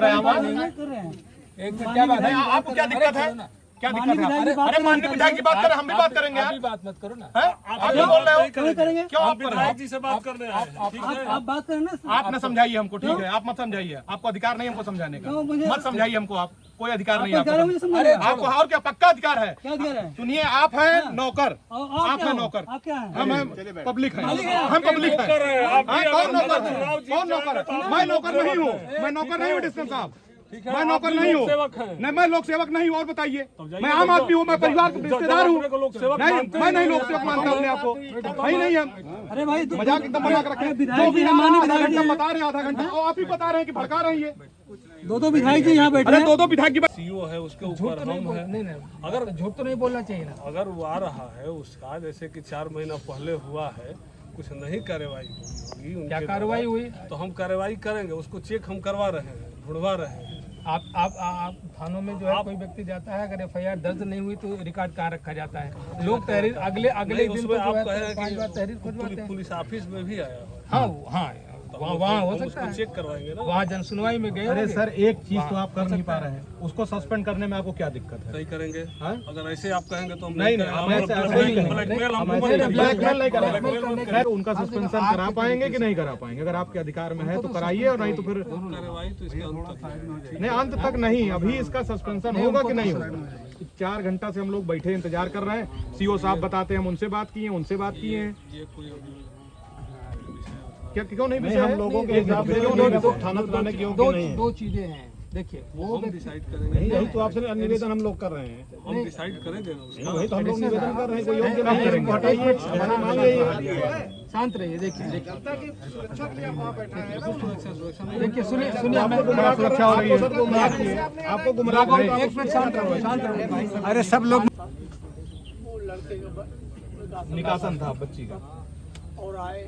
रहे हैं एक मिनट, क्या बात है? आपको क्या दिक्कत है? क्या दिक्कत है? अरे माननीय विधायक की बात करें, हम भी बात करेंगे यार। बात मत करो ना। आप क्यों बोल रहे हो? करेंगे। क्यों आप कर रहे हो? जी से बात कर रहे हैं। आप बात करें ना। आपने समझाइए हमको, ठीक है? आप मत समझाइए, आपको अधिकार नहीं हमको समझाने का। मत समझाइए हमको, आप कोई अधिकार नहीं है आपको। और क्या पक्का अधिकार है? क्या अधिकार है? सुनिए, आप हैं नौकर, आप हैं नौकर, आप क्या है? हम हैं पब्लिक है, हम पब्लिक है। कौन नौकर है? कौन नौकर है? मैं नौकर नहीं हूँ, मैं नौकर नहीं हूँ डिस्टेंस साहब, मैं नौकर नहीं हूँ, नहीं मैं लोक सेवक नहीं हूँ। और बताइए, मैं आम आदमी हूँ, मैं परिवार का रिश्तेदार हूँ। नहीं, मैं नहीं लोक सेवक मानता अपने आप को, भाई नहीं है। अरे भाई मजाक एकदम बना के रखे। जो भी आधा घंटा बता रहे हैं, आधा घंटा और आप ही बता रहे हैं कि भड़का रहे हैं। दो विधायक जी यहाँ बैठे अरे हैं। दो विधायक की सीओ है, उसके ऊपर हम है। नहीं, अगर झूठ तो नहीं बोलना चाहिए ना। अगर वो आ रहा है उसका, जैसे कि 4 महीना पहले हुआ है, कुछ नहीं कार्रवाई होगी, क्या कार्रवाई हुई? तो हम कार्रवाई करेंगे। उसको चेक हम करवा रहे हैं, ढूंढवा रहे हैं। आप थानों में जो है कोई व्यक्ति जाता है, अगर एफआईआर दर्ज नहीं हुई तो रिकॉर्ड कहाँ रखा जाता है? लोग तहरीर अगले दिन उसमें आप कहे 5 बार तहरीर खुजवाते कि हैं। पुलिस ऑफिस में भी आया हो, हाँ, वहाँ हो सकता है, चेक करवाएंगे ना। वहाँ जनसुनवाई में गए। अरे सर, एक चीज तो आप कर नहीं पा रहे हैं, उसको सस्पेंड करने में आपको क्या दिक्कत है? सही करेंगे। अगर ऐसे आप कहेंगे तो हम नहीं, हम ऐसे नहीं करेंगे। ब्लैकमेल हम ब्लैकमेल नहीं करेंगे। उनका सस्पेंशन करा पाएंगे कि नहीं करा पाएंगे? अगर आपके अधिकार में है तो कराइए, और नहीं तो फिर कार्रवाई तो इसके अंत तक नहीं, अंत तक नहीं। अभी इसका सस्पेंशन होगा कि नहीं होगा? 4 घंटा से हम लोग बैठे इंतजार कर रहे हैं। सीओ साहब बताते हैं हम उनसे बात किए, उनसे बात किए हैं। ये कोई क्या क्यों नहीं? हम लोगों के हिसाब से थाना थाने की दो चीजें हैं। देखिए, वो डिसाइड करेंगे। यही तो आपसे निवेदन हम लोग कर रहे हैं। हम डिसाइड करेंगे ना उसका। वही तो हम लोग निवेदन कर रहे हैं, कोई योग्य नहीं करेंगे। हटाइए, हमारी मांग यही है। शांत रहिए। देखिए, सुनिए, आपको गुमराह सुरक्षा हो रही है, आपको गुमराह कर रहे हैं। एक मिनट शांत रहो। अरे सब लोग वो लड़के का निकासन था बच्ची का, और आए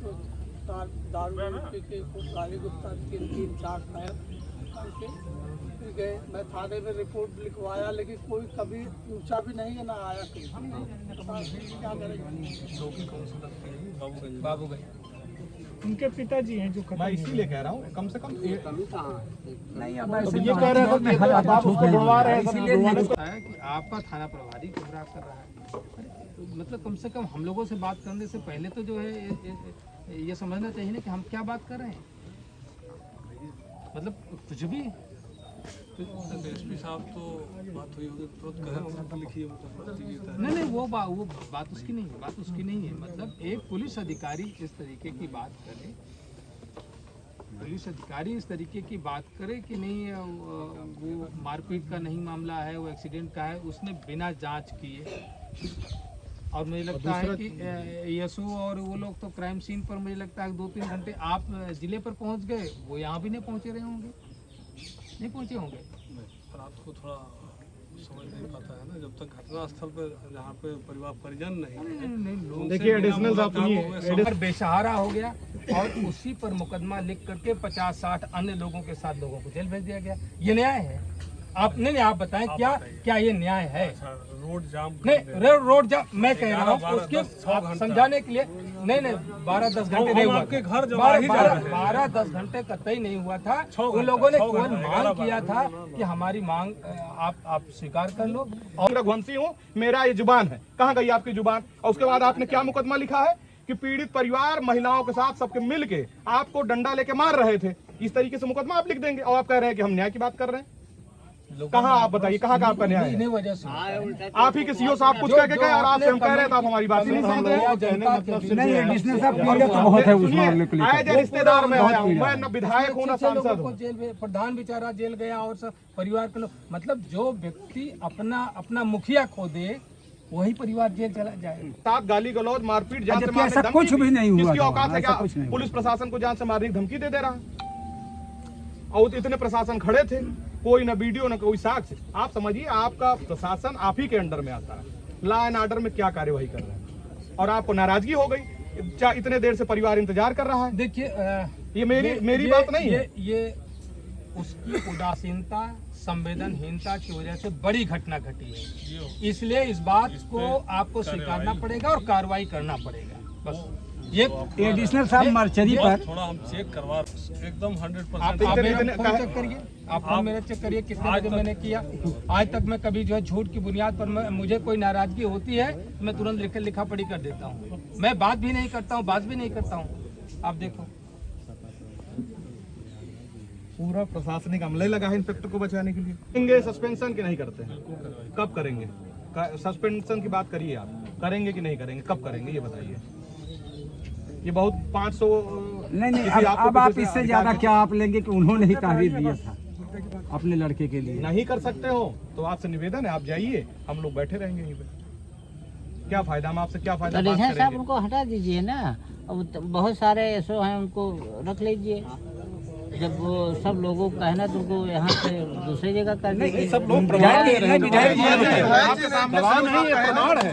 तो दारू पी के खूब गाली गुस्सा 3-4 फायर करके फिर गए। मैं थाने में रिपोर्ट लिखवाया, लेकिन कोई कभी पूछा भी नहीं है, ना आया कहीं। क्या करेंगे? बाबू गए। उनके पिताजी हैं जो मैं इसीलिए कह रहा हूँ, कम से कम नहीं, अब तो ये कह रहे हैं कि आप उसको ढूंढवा रहे हैं। कि आपका थाना प्रभारी गुमराह कर रहा है, मतलब कम से कम हम लोगों से बात करने से पहले तो जो है ये समझना चाहिए ना कि हम क्या बात कर रहे हैं। मतलब कुछ भी एसपी साहब तो बात हुई होगी, तुरंत कहे लिखिए। नहीं, वो बात उसकी नहीं है, बात उसकी नहीं है। मतलब एक पुलिस अधिकारी इस तरीके की बात करे, पुलिस अधिकारी इस तरीके की बात करे कि नहीं वो मारपीट का नहीं मामला है, वो एक्सीडेंट का है, उसने बिना जांच किए। और मुझे लगता है कि यसु और वो लोग तो क्राइम सीन पर मुझे लगता है 2-3 घंटे आप जिले पर पहुंच गए, वो यहाँ भी नहीं पहुंचे रहे होंगे, नहीं पहुंचे होंगे। रात को थोड़ा समझ नहीं पाता है ना, जब तक घटना स्थल पर जहाँ पे परिवार परिजन नहीं। देखिए, एडिशनल आप सुनिए, बेसहारा हो गया और उसी पर मुकदमा लिख करके 50-60 अन्य लोगों के साथ लोगों को जेल भेज दिया गया। ये न्याय है? आप नहीं, आप बताएं, क्या ये न्याय है? रोड जाम नहीं, रोड जाम मैं कह रहा हूँ उसके समझाने के लिए। नहीं, 12-10 घंटे नहीं हुआ। आपके घर 12-10 घंटे कतई नहीं हुआ था। उन लोगों ने केवल मांग किया था कि हमारी मांग आप स्वीकार कर लो। और रघुवंशी हूँ, मेरा ये जुबान है। कहाँ गई आपकी जुबान? और उसके बाद आपने क्या मुकदमा लिखा है कि पीड़ित परिवार महिलाओं के साथ सबके मिल के आपको डंडा लेके मार रहे थे। इस तरीके से मुकदमा आप लिख देंगे और आप कह रहे हैं कि हम न्याय की बात कर रहे हैं। कहाँ आप बताइए, कहाँ का आपका न्याय है? वजह से आप ही के सीओ साहब कुछ कह के गए और आपसे हम कह रहे थे, आप हमारी बात नहीं सुन रहे। एज रिश्तेदार में आया हूँ, मैं न विधायक हूँ न सांसद हूँ। जेल में प्रधान बेचारा जेल गया और सब परिवार के लोग, मतलब जो व्यक्ति अपना मुखिया खो दे वही परिवार जेल चला जाए। साथ गाली गलौज मारपीट जान से मारने की कुछ भी नहीं हुआ। किसकी औकात है? क्या पुलिस प्रशासन को जान से मारने की धमकी दे रहा है? और इतने प्रशासन खड़े थे, कोई न वीडियो न कोई साक्ष्य। आप समझिए, आपका प्रशासन आप ही के अंडर में आता है। लॉ एंड ऑर्डर में क्या कार्यवाही कर रहे हैं और आपको नाराजगी हो गई। इतने देर से परिवार इंतजार कर रहा है। देखिए, ये मेरी बात नहीं है। ये उसकी उदासीनता, संवेदनहीनता की वजह से बड़ी घटना घटी है। इसलिए इस बात को आपको स्वीकारना पड़ेगा और कार्रवाई करना पड़ेगा। बस ये एडिशनल साहब मर्चरी पर थोड़ा हम चेक करवा एकदम 100%। आप मेरा फोन चेक करिए, आप फोन मेरा चेक करिए कितने बजे मैंने किया। आज तक मैं कभी जो है झूठ की बुनियाद पर मुझे कोई नाराजगी होती है तो मैं तुरंत लिखा पढ़ी कर देता हूँ। मैं बात भी नहीं करता हूँ, बात भी नहीं करता हूँ। आप देखो पूरा प्रशासनिक अमला लगा है इंस्पेक्टर को बचाने के लिए। करेंगे सस्पेंशन की नहीं करते हैं, कब करेंगे? सस्पेंशन की बात करिए, आप करेंगे कि नहीं करेंगे, कब करेंगे ये बताइए। ये बहुत 500 नहीं अब आप इससे ज्यादा क्या आप लेंगे कि उन्होंने ही तहरीर दिया था अपने लड़के के लिए। नहीं कर सकते हो तो आपसे निवेदन है, आप जाइए, हम लोग बैठे रहेंगे यहीं पे। क्या फायदा, हम आपसे क्या फायदा बात साहब करेंगे? उनको हटा दीजिए ना, अब बहुत सारे ऐसो हैं उनको रख लीजिए। जब वो सब लोगों का कहना तो उनको यहाँ से दूसरी जगह कर दीजिए। सब लोग प्रमाण दे रहे हैं, आपके सामने दबाव नहीं है, प्रमाण है,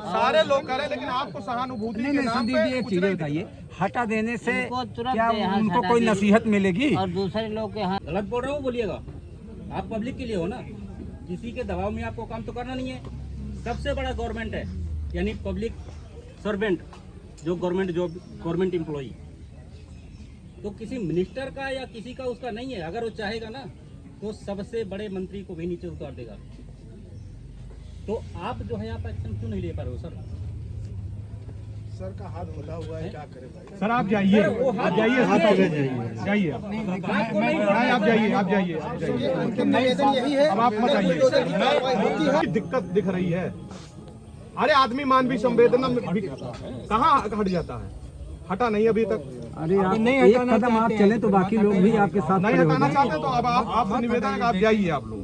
सारे लोग कह रहे हैं, लेकिन आपको सहानुभूति के नाम संदीप पे जी एक कुछ चीज नहीं बताइए, हटा देने से उनको तुरंत क्या यहाँ से उनको हटा कोई दीजिए। नसीहत मिलेगी? और दूसरे लोग के यहाँ गलत बोल रहा हूँ बोलिएगा, आप पब्लिक के लिए हो ना, किसी के दबाव में आपको काम तो करना नहीं है। सबसे बड़ा गवर्नमेंट है, यानी पब्लिक सर्वेंट, जो गवर्नमेंट जॉब, गवर्नमेंट एम्प्लॉई, तो किसी मिनिस्टर का या किसी का उसका नहीं है। अगर वो चाहेगा ना तो सबसे बड़े मंत्री को भी नीचे उतार देगा। तो आप जो है आप एक्शन क्यों नहीं ले पा रहे हो सर? सर का हाथ खुला हुआ है, क्या करे भाई। सर आप जाइए, आप जाइए, जाइए आप जाइए, आप जाइए, अब आप मत आइए। दिक्कत दिख रही है, अरे आदमी मानवीय संवेदना कहाँ हट जाता है, हटा नहीं अभी तक। अरे आप एक कदम आप चले तो बाकी लोग भी आपके साथ नहीं खड़े हो हटाना जाएं। चाहते तो अब आपसे निवेदन है कि आप जाइए, आप लोग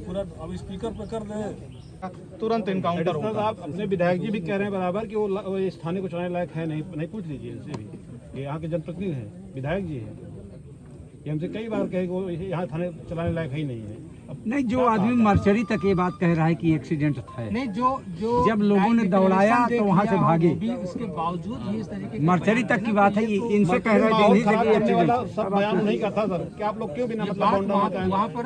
पूरा अब स्पीकर पे कर दे। तुरंत इनकाउंटर होगा। आप अपने विधायक जी भी कह रहे हैं बराबर कि वो इस थाने को चलाने लायक है नहीं पूछ लीजिए इनसे भी। ये यहाँ के जनप्रतिनिधि हैं, विधायक जी हैं, ये हमसे कई बार कहे कि वो यहाँ थाने चलाने लायक ही नहीं है। अब नहीं, जो आदमी मर्चरी तक ये बात कह रहा है कि एक्सीडेंट था, नहीं, जो जब लोगों ने दौड़ाया तो वहाँ से भागे। भी उसके बावजूद भी इस तरीके के मर्चरी तक की बात है, ये इनसे कह रहे हैं कि इन्हीं से कि करने वाला एक्सीडेंट। सब बयान नहीं करता सर कि आप लोग क्यों बिना मतलब वहाँ पर